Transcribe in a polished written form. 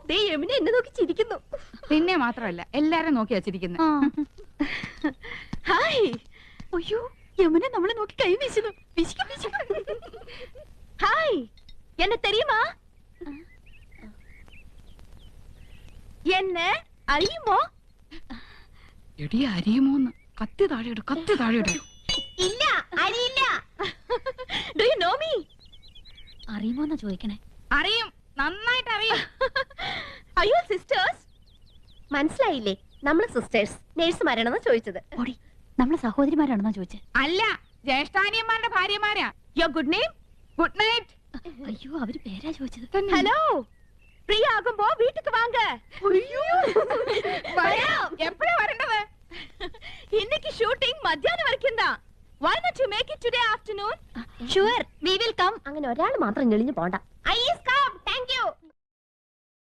ദേ യമുന എന്നെ നോക്കി ചിരിക്കുന്നു. പിന്നെ മാത്രമല്ല എല്ലാരും നോക്കി വച്ചിരിക്കുന്നു. ഹായ്. അയ്യോ യമുന നമ്മളെ നോക്കി കൈ വീശുന്നു. ഹായ് എന്നെ தெரியுமா? എന്നെ അറിയുമോ? എടി അറിയുമോന്ന്? കത്തി താഴെയിടും, കത്തി താഴെയിടും. ഇല്ല അറിയില്ല. Do you know me? അറിയുമോന്നാ ചോദിക്കണേ. അറിയും, നന്നായിട്ട് അറിയും. അയ്യോ സിസ്റ്റേഴ്സ്. മനസ്സിലായില്ലേ? നമ്മള് സിസ്റ്റേഴ്സ് നേഴ്സുമാരാണെന്ന് ചോദിച്ചത്. ഓടി, നമ്മളെ സഹോദരിമാരാണെന്നാ ചോദിച്ചേ. അല്ല, ജ്യേഷ്ഠാനിയന്മാരുടെ ഭാര്യമാരാ. Your good name? Good night. അയ്യോ, അവര് പേരാ ചോദിച്ചത്. ഹലോ, ഫ്രീ ആകുമ്പോ വീട്ടിക്ക് വാങ്ക. എപ്പോഴാ വരേണ്ടത്? ഇന്നേക്ക് ഷൂട്ടിംഗ് മധ്യാഹ്നം വരയ്ക്കും. Why not you make it today afternoon? Sure, we will come. അങ്ങനെ ഒരാൾ മാത്രം ഞെളിഞ്ഞു പോണ്ട.